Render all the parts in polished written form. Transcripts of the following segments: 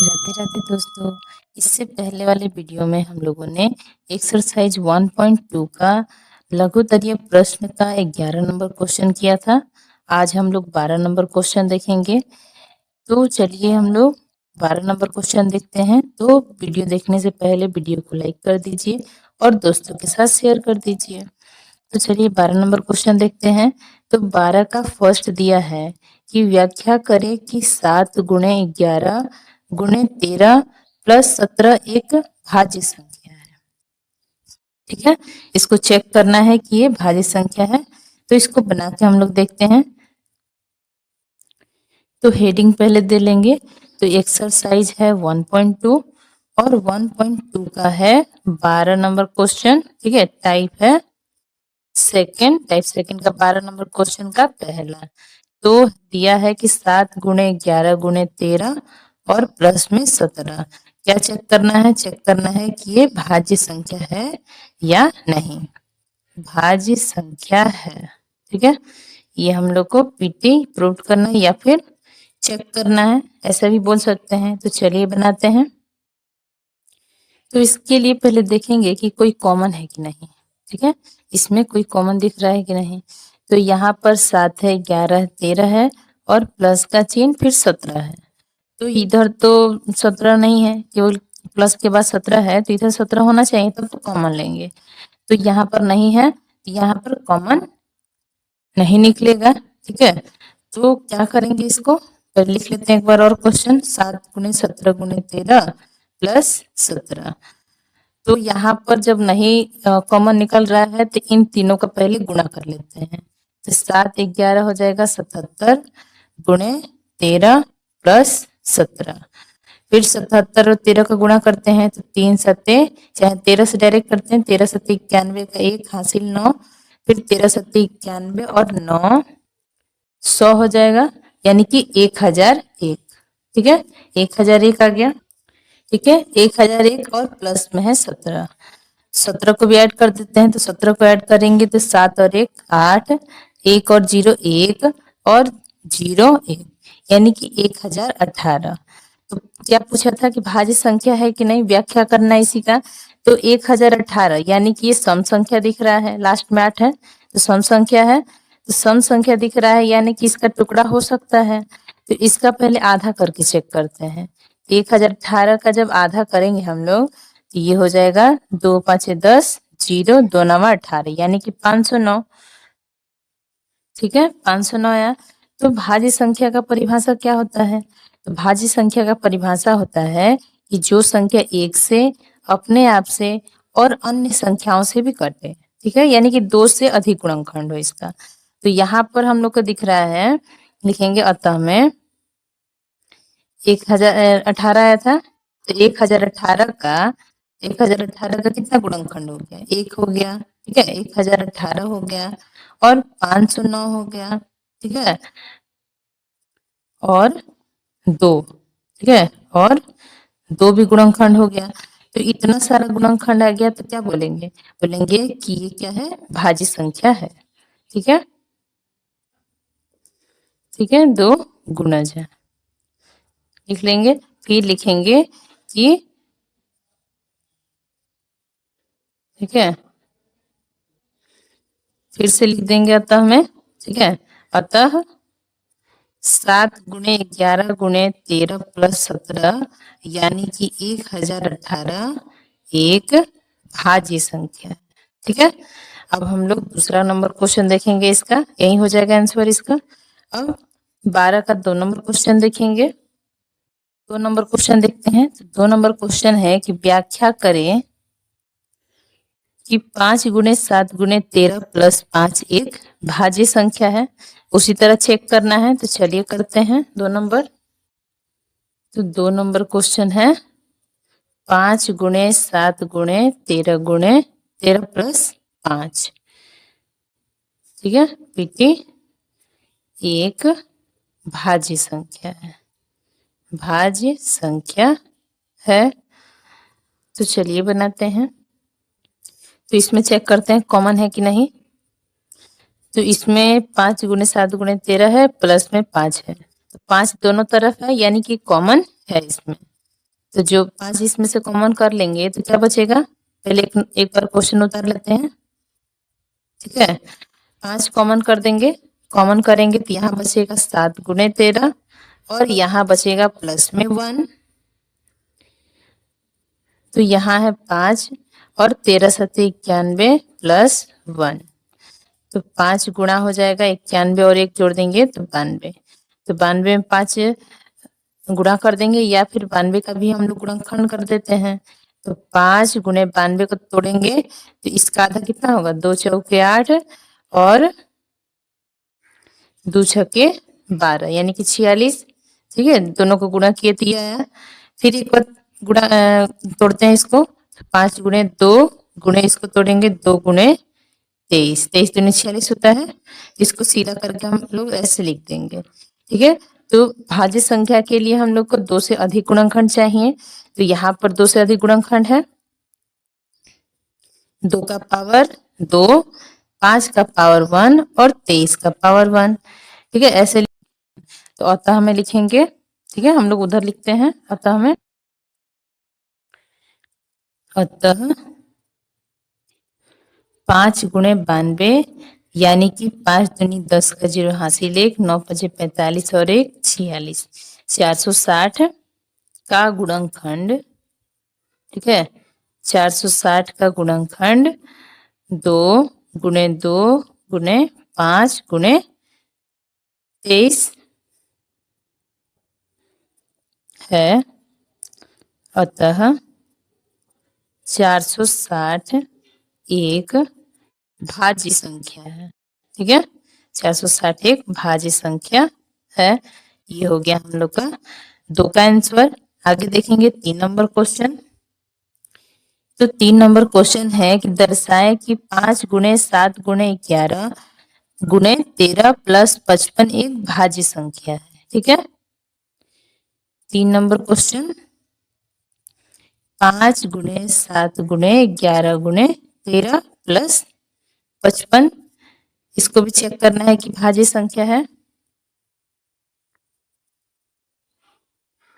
राधे राधे दोस्तों। इससे पहले वाले वीडियो में हम लोगों ने एक्सरसाइज 1.2 का लघुत्तरीय प्रश्न का 11 नंबर क्वेश्चन किया था। आज हम लोग 12 नंबर क्वेश्चन देखेंगे। तो चलिए हम लोग 12 नंबर क्वेश्चन देखते हैं। तो वीडियो देखने से पहले वीडियो को लाइक कर दीजिए और दोस्तों के साथ शेयर कर दीजिए। तो चलिए 12 नंबर क्वेश्चन देखते हैं। तो 12 का फर्स्ट दिया है कि व्याख्या करें कि 7 गुणे 11 गुणे 13 प्लस 17 एक भाज्य संख्या है। ठीक है, इसको चेक करना है कि ये भाज्य संख्या है। तो इसको बना के हम लोग देखते हैं। तो हेडिंग पहले दे लेंगे। तो एक्सरसाइज है 1.2 और 1.2 का है 12 नंबर क्वेश्चन। ठीक है, टाइप है टाइप सेकंड का 12 नंबर क्वेश्चन का पहला। तो दिया है कि 7 गुणे 11 गुणे 13 और प्लस में 17। क्या चेक करना है? चेक करना है कि ये भाज्य संख्या है या नहीं। भाज्य संख्या है। ठीक है, ये हम लोग को पीटी प्रूव करना है या फिर चेक करना है, ऐसा भी बोल सकते हैं। तो चलिए बनाते हैं। तो इसके लिए पहले देखेंगे कि कोई कॉमन है कि नहीं। ठीक है, इसमें कोई कॉमन दिख रहा है कि नहीं। तो यहाँ पर 7 है, 11 13 है और प्लस का चिन्ह फिर 17 है। तो इधर तो 17 नहीं है, केवल प्लस के बाद 17 है, तो इधर 17 होना चाहिए, तब तो कॉमन लेंगे। तो यहाँ पर नहीं है, तो यहाँ पर कॉमन नहीं निकलेगा। ठीक है, तो क्या करेंगे, इसको पहले लिख लेते हैं एक बार और क्वेश्चन। 7 गुणे 17 गुणे 13 प्लस 17। तो यहाँ पर जब नहीं कॉमन निकल रहा है तो इन तीनों का पहले गुणा कर लेते हैं। तो 7 11 हो जाएगा 77 गुणे 13 प्लस 17। फिर 77 और 13 का गुणा करते हैं तो 3 सत्ते, चाहे 13 से डायरेक्ट करते हैं, 13 सत्ते 91 का 1 हासिल 9, फिर 13 सत्ते 91 और 9 100 हो जाएगा, यानी कि 1001। ठीक है, 1001 आ गया। ठीक है, 1001 और प्लस में है 17। 17 को भी ऐड कर देते हैं। तो 17 को ऐड करेंगे तो 7 और 1 8, 1 और 0 1 और 0 1, यानी कि 1018। तो क्या पूछा था कि भाज्य संख्या है कि नहीं, व्याख्या करना है इसी का। तो 1018 यानी कि ये सम संख्या दिख रहा है, लास्ट में 8 है तो सम संख्या है। तो सम संख्या दिख रहा है यानी कि इसका टुकड़ा हो सकता है। तो इसका पहले आधा करके चेक करते हैं। 1018 का जब आधा करेंगे हम लोग तो ये हो जाएगा 2 5 10 0 2 9 18, यानी कि 509। ठीक है, 509 आया। तो भाज्य संख्या का परिभाषा क्या होता है? तो भाज्य संख्या का परिभाषा होता है कि जो संख्या एक से, अपने आप से और अन्य संख्याओं से भी कटे। ठीक है, यानी कि 2 से अधिक गुणनखंड हो इसका। तो यहाँ पर हम लोग को दिख रहा है, लिखेंगे अतः में 1018 आया था। तो 1018 का कितना गुणनखंड हो गया? 1 हो गया। ठीक है, 1018 हो गया और 509 हो गया। ठीक है, और 2। ठीक है, और 2 भी गुणनखंड हो गया। तो इतना सारा गुणनखंड आ गया तो क्या बोलेंगे? बोलेंगे कि ये क्या है? भाज्य संख्या है। ठीक है, ठीक है, 2 गुणज है, लिख लेंगे। फिर लिखेंगे कि, ठीक है, फिर से लिख देंगे अतः में। ठीक है, अतः 7 गुणे 11 गुणे 13 प्लस 17 यानी कि 1018 एक भाज्य संख्या है। ठीक है, अब हम लोग दूसरा नंबर क्वेश्चन देखेंगे, इसका यही हो जाएगा आंसर इसका। अब 12 का 2 नंबर क्वेश्चन देखेंगे। 2 नंबर क्वेश्चन देखते हैं। तो 2 नंबर क्वेश्चन है कि व्याख्या करें कि 5 गुणे 7 गुणे 13 प्लस 5 एक भाज्य संख्या है। उसी तरह चेक करना है, तो चलिए करते हैं 2 नंबर। तो 2 नंबर क्वेश्चन है 5 गुणे 7 गुणे 13 प्लस 5। ठीक है, पीटी एक भाज्य संख्या है, भाज्य संख्या है। तो चलिए बनाते हैं। तो इसमें चेक करते हैं कॉमन है कि नहीं। तो इसमें 5 गुणे 7 गुणे 13 है, प्लस में 5 है, तो 5 दोनों तरफ है, यानी कि कॉमन है इसमें। तो जो 5 इसमें से कॉमन कर लेंगे तो क्या बचेगा, पहले एक बार क्वेश्चन उतार लेते हैं। ठीक है, 5 कॉमन कर देंगे, कॉमन करेंगे तो यहाँ बचेगा 7 गुणे 13 और यहाँ बचेगा प्लस में 1। तो यहाँ है 5 और 13 सत्ते 91 प्लस 1। तो 5 गुणा हो जाएगा 91 और 1 जोड़ देंगे तो 92। तो 92 में 5 गुणा कर देंगे या फिर 92 का भी हम लोग गुणनखंड कर देते हैं। तो 5 गुणे 92 को तोड़ेंगे तो इसका आधा कितना होगा, 2 चौके 8 और 2 छक्के 12 यानी कि 46। ठीक है, दोनों को गुणा किए तो ये आया। फिर एक बार गुणा तोड़ते हैं इसको, 5 गुणे 2 गुणे इसको तोड़ेंगे 2 गुणे 23, 23 दूनी 46 होता है। इसको सीधा करके हम लोग ऐसे लिख देंगे। ठीक है, तो भाज्य संख्या के लिए हम लोग को 2 से अधिक गुणनखंड चाहिए। तो यहाँ पर 2 से अधिक गुणनखंड है, 2 का पावर 2, 5 का पावर 1 और 23 का पावर 1। ठीक है, ऐसे तो अतः हमें लिखेंगे। ठीक है, हम लोग उधर लिखते हैं अतः में, अतः 5 गुणे 92 यानी कि 5 दूनी 10 का 0 हासिल 1, 9 पचे 45 और 1 46, 460 का गुणनखंड। ठीक है, 460 का गुणनखंड 2 गुणे 2 गुणे 5 गुणे 23 है। अतः 460 एक भाज्य संख्या है। ठीक है, 460 एक भाज्य संख्या है। ये हो गया हम लोग का 2 का आंसर। आगे देखेंगे 3 नंबर क्वेश्चन। तो 3 नंबर क्वेश्चन है कि दर्शाए कि 5 गुणे 7 गुणे 11 गुणे 13 प्लस 55 एक भाज्य संख्या है। ठीक है, 3 नंबर क्वेश्चन, 5 गुणे 7 गुणे 11 गुणे 13 प्लस 55, इसको भी चेक करना है कि भाज्य संख्या है,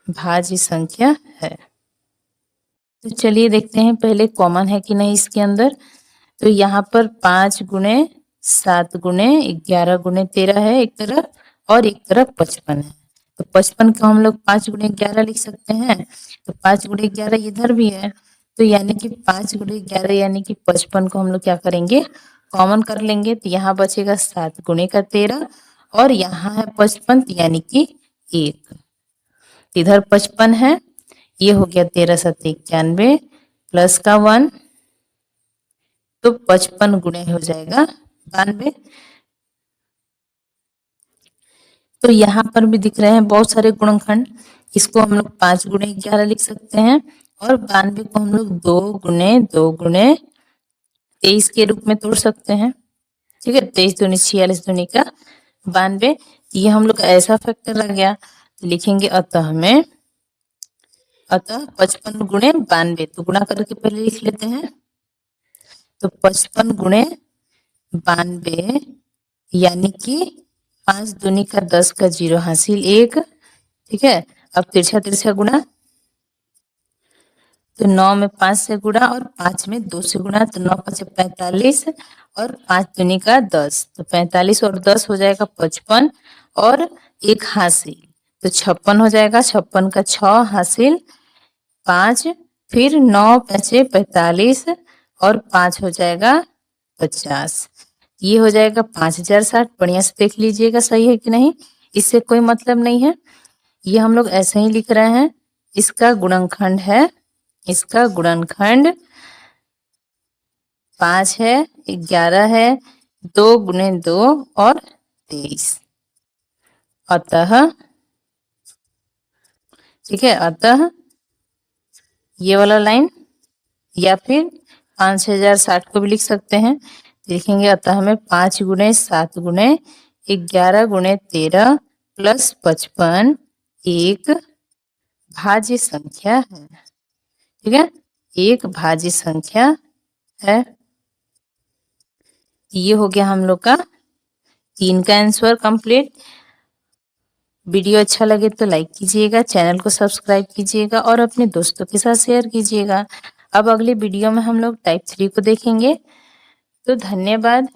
भाज्य संख्या है। तो चलिए देखते हैं पहले कॉमन है कि नहीं इसके अंदर। तो यहाँ पर 5 गुणे 7 गुणे 11 गुणे 13 है एक तरफ और एक तरफ 55 है। तो 55 को हम लोग 5 गुणे 11 लिख सकते हैं। तो 5 गुणे 11 इधर भी है, तो यानी कि 5 गुणे 11 यानी कि 55 को हम लोग क्या करेंगे, कॉमन कर लेंगे। तो यहाँ बचेगा 7 गुणे का 13 और यहाँ है 55 यानी कि 1। इधर 55 है, ये हो गया 13 सत्ते 91 प्लस का 1, तो 55 गुणे हो जाएगा 92। तो यहाँ पर भी दिख रहे हैं बहुत सारे गुणनखंड, इसको हम लोग 5 गुणे 11 लिख सकते हैं और 92 को हम लोग 2 गुणे 2 गुणे 23 के रूप में तोड़ सकते हैं। ठीक है, 23 दूनी 46 दूनी का 92, ये हम लोग ऐसा फैक्टर आ गया। तो लिखेंगे अतः में, अतः 55 गुणे 92, तो गुणा करके पहले लिख लेते हैं। तो 55 गुणे 92 यानी कि 5 दूनी का 10 का 0 हासिल 1। ठीक है, अब तिरछा तिरछा गुणा, तो 9 में 5 से गुणा और 5 में 2 से गुणा, तो 9 5 45 और 5 दूनी का 10, तो 45 और 10 हो जाएगा 55 और 1 हासिल, तो 56 हो जाएगा। 56 का 6 हासिल 5, फिर 9 5 45 और 5 हो जाएगा 50, ये हो जाएगा 5060। बढ़िया से देख लीजिएगा सही है कि नहीं, इससे कोई मतलब नहीं है, ये हम लोग ऐसे ही लिख रहे हैं। इसका गुणनखंड है, इसका गुणनखंड 5 है, 11 है, 2 गुणे 2 और 23। अतः, ठीक है, अतः ये वाला लाइन या फिर 5060 को भी लिख सकते हैं। देखेंगे अतः हमें 5 गुणे 7 गुणे 11 गुणे 13 प्लस 55 एक भाज्य संख्या है। ठीक है, एक भाज्य संख्या है। ये हो गया हम लोग का 3 का आंसर कंप्लीट। वीडियो अच्छा लगे तो लाइक कीजिएगा, चैनल को सब्सक्राइब कीजिएगा और अपने दोस्तों के साथ शेयर कीजिएगा। अब अगले वीडियो में हम लोग टाइप 3 को देखेंगे। तो धन्यवाद।